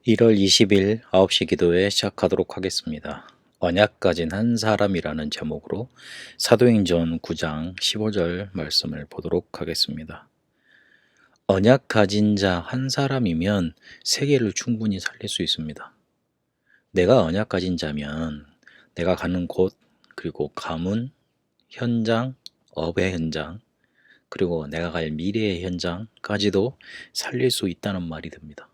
1월 20일 9시 기도회 시작하도록 하겠습니다. 언약 가진 한 사람이라는 제목으로 사도행전 9장 15절 말씀을 보도록 하겠습니다. 언약 가진 자 한 사람이면 세계를 충분히 살릴 수 있습니다. 내가 언약 가진 자면 내가 가는 곳, 그리고 가문, 현장, 업의 현장, 그리고 내가 갈 미래의 현장까지도 살릴 수 있다는 말이 됩니다.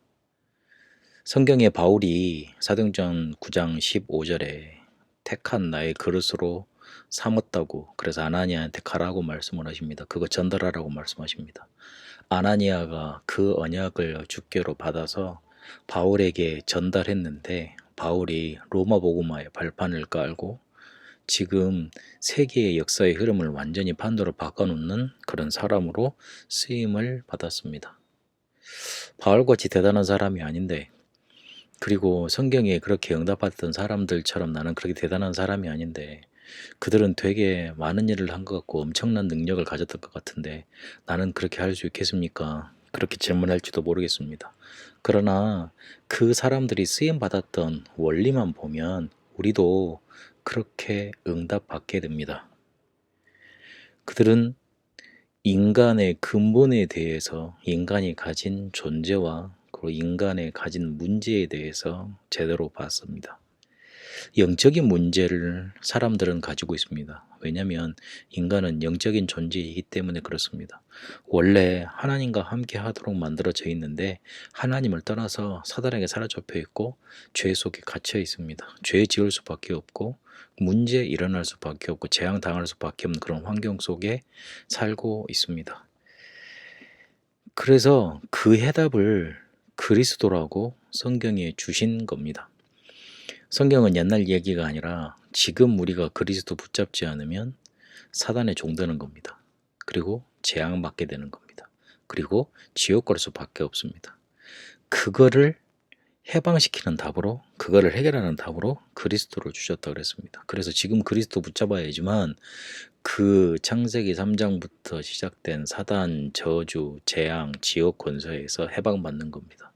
성경에 바울이 사도행전 9장 15절에 택한 나의 그릇으로 삼았다고, 그래서 아나니아한테 가라고 말씀을 하십니다. 그거 전달하라고 말씀하십니다. 아나니아가 그 언약을 주께로 받아서 바울에게 전달했는데, 바울이 로마 복음화의 발판을 깔고 지금 세계의 역사의 흐름을 완전히 반대로 바꿔놓는 그런 사람으로 쓰임을 받았습니다. 바울같이 대단한 사람이 아닌데, 그리고 성경에 그렇게 응답받던 사람들처럼 나는 그렇게 대단한 사람이 아닌데, 그들은 되게 많은 일을 한 것 같고 엄청난 능력을 가졌던 것 같은데 나는 그렇게 할 수 있겠습니까? 그렇게 질문할지도 모르겠습니다. 그러나 그 사람들이 쓰임받았던 원리만 보면 우리도 그렇게 응답받게 됩니다. 그들은 인간의 근본에 대해서, 인간이 가진 존재와 그리고 인간의 가진 문제에 대해서 제대로 봤습니다. 영적인 문제를 사람들은 가지고 있습니다. 왜냐하면 인간은 영적인 존재이기 때문에 그렇습니다. 원래 하나님과 함께 하도록 만들어져 있는데 하나님을 떠나서 사단에게 사로잡혀 있고 죄 속에 갇혀 있습니다. 죄 지을 수밖에 없고 문제 일어날 수밖에 없고 재앙 당할 수밖에 없는 그런 환경 속에 살고 있습니다. 그래서 그 해답을 그리스도라고 성경에 주신 겁니다. 성경은 옛날 얘기가 아니라 지금 우리가 그리스도 붙잡지 않으면 사단의 종되는 겁니다. 그리고 재앙받게 되는 겁니다. 그리고 지옥 갈 수밖에 없습니다. 그거를 해방시키는 답으로, 그거를 해결하는 답으로 그리스도를 주셨다 그랬습니다. 그래서 지금 그리스도 붙잡아야지만 그 창세기 3장부터 시작된 사단, 저주, 재앙, 지옥 권세에서 해방받는 겁니다.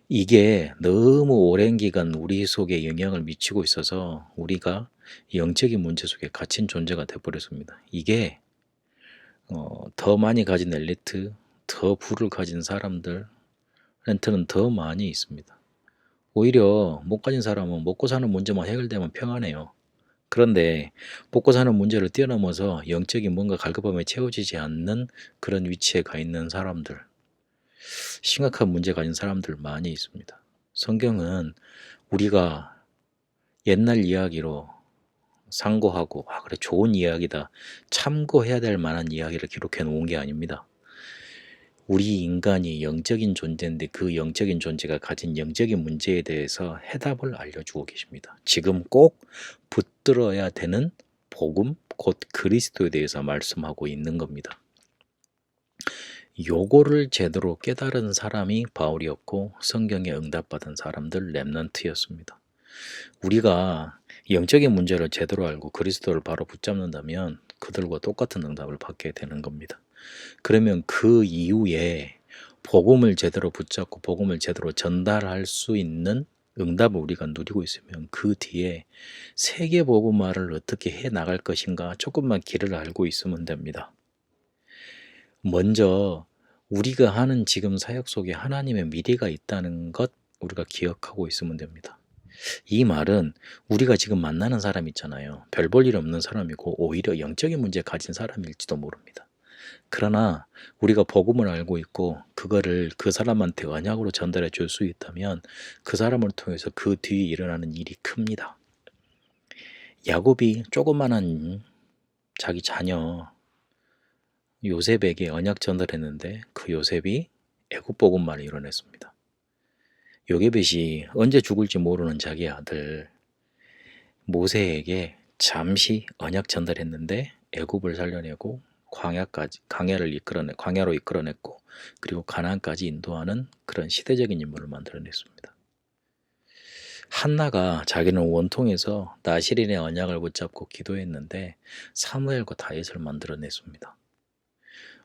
이게 너무 오랜 기간 우리 속에 영향을 미치고 있어서 우리가 영적인 문제 속에 갇힌 존재가 되어버렸습니다. 이게 더 많이 가진 엘리트, 더 부를 가진 사람들한테는 더 많이 있습니다. 오히려 못 가진 사람은 먹고 사는 문제만 해결되면 평안해요. 그런데 먹고 사는 문제를 뛰어넘어서 영적인 뭔가 갈급함에 채워지지 않는 그런 위치에 가 있는 사람들, 심각한 문제 가진 사람들 많이 있습니다. 성경은 우리가 옛날 이야기로 상고하고 그래 좋은 이야기다, 참고해야 될 만한 이야기를 기록해 놓은 게 아닙니다. 우리 인간이 영적인 존재인데 그 영적인 존재가 가진 영적인 문제에 대해서 해답을 알려주고 계십니다. 지금 꼭 붙들어야 되는 복음, 곧 그리스도에 대해서 말씀하고 있는 겁니다. 요거를 제대로 깨달은 사람이 바울이었고 성경에 응답받은 사람들 렘넌트였습니다. 우리가 영적인 문제를 제대로 알고 그리스도를 바로 붙잡는다면 그들과 똑같은 응답을 받게 되는 겁니다. 그러면 그 이후에 복음을 제대로 붙잡고 복음을 제대로 전달할 수 있는 응답을 우리가 누리고 있으면 그 뒤에 세계 복음화를 어떻게 해 나갈 것인가 조금만 길을 알고 있으면 됩니다. 먼저 우리가 하는 지금 사역 속에 하나님의 미래가 있다는 것 우리가 기억하고 있으면 됩니다. 이 말은 우리가 지금 만나는 사람 있잖아요. 별 볼 일 없는 사람이고 오히려 영적인 문제 가진 사람일지도 모릅니다. 그러나 우리가 복음을 알고 있고 그거를 그 사람한테 언약으로 전달해 줄 수 있다면 그 사람을 통해서 그 뒤에 일어나는 일이 큽니다. 야곱이 조그만한 자기 자녀 요셉에게 언약 전달했는데 그 요셉이 애굽 복음만을 이뤄냈습니다. 요게벳이 언제 죽을지 모르는 자기 아들 모세에게 잠시 언약 전달했는데 애굽을 살려내고 광야로 이끌어냈고 그리고 가나안까지 인도하는 그런 시대적인 인물을 만들어냈습니다. 한나가 자기는 원통에서 나시린의 언약을 붙잡고 기도했는데 사무엘과 다윗을 만들어냈습니다.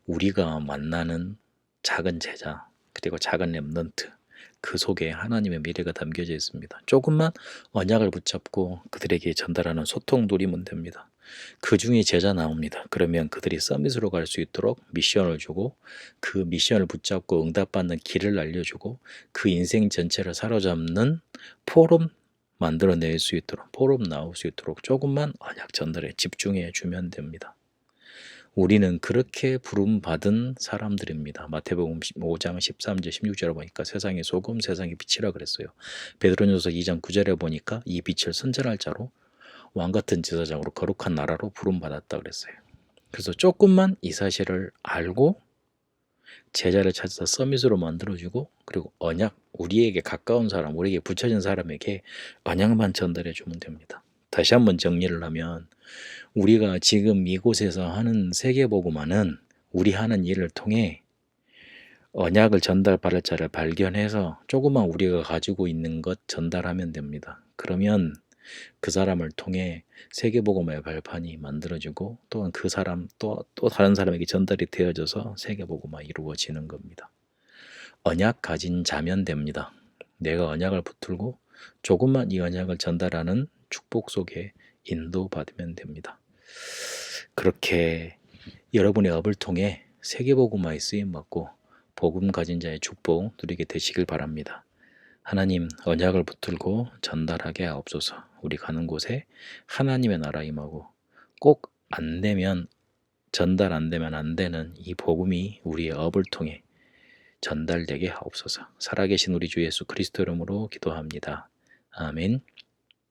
우리가 만나는 작은 제자 그리고 작은 렘넌트 그 속에 하나님의 미래가 담겨져 있습니다. 조금만 언약을 붙잡고 그들에게 전달하는 소통 누리면 됩니다. 그 중에 제자 나옵니다. 그러면 그들이 서밋으로 갈 수 있도록 미션을 주고 그 미션을 붙잡고 응답받는 길을 알려주고 그 인생 전체를 사로잡는 포럼 만들어낼 수 있도록, 포럼 나올 수 있도록 조금만 언약 전달에 집중해 주면 됩니다. 우리는 그렇게 부름받은 사람들입니다. 마태복음 5장 13절 16절에 보니까 세상의 소금 세상의 빛이라 그랬어요. 베드로전서 2장 9절에 보니까 이 빛을 선전할 자로 왕같은 제사장으로 거룩한 나라로 부름받았다 그랬어요. 그래서 조금만 이 사실을 알고 제자를 찾아서 서밋으로 만들어주고 그리고 언약, 우리에게 가까운 사람, 우리에게 붙여진 사람에게 언약만 전달해 주면 됩니다. 다시 한번 정리를 하면 우리가 지금 이곳에서 하는 세계복음화는 우리 하는 일을 통해 언약을 전달받을 자를 발견해서 조금만 우리가 가지고 있는 것 전달하면 됩니다. 그러면 그 사람을 통해 세계복음화의 발판이 만들어지고 또한 그 사람 또 다른 사람에게 전달이 되어져서 세계복음화 이루어지는 겁니다. 언약 가진 자면 됩니다. 내가 언약을 붙들고 조금만 이 언약을 전달하는 축복 속에 인도받으면 됩니다. 그렇게 여러분의 업을 통해 세계복음화에 쓰임받고 복음 가진 자의 축복 누리게 되시길 바랍니다. 하나님 언약을 붙들고 전달하게 하옵소서. 우리 가는 곳에 하나님의 나라 임하고 꼭 안 되면 전달 안 되면 안 되는 이 복음이 우리의 업을 통해 전달되게 하옵소서. 살아계신 우리 주 예수 그리스도 이름으로 기도합니다. 아멘.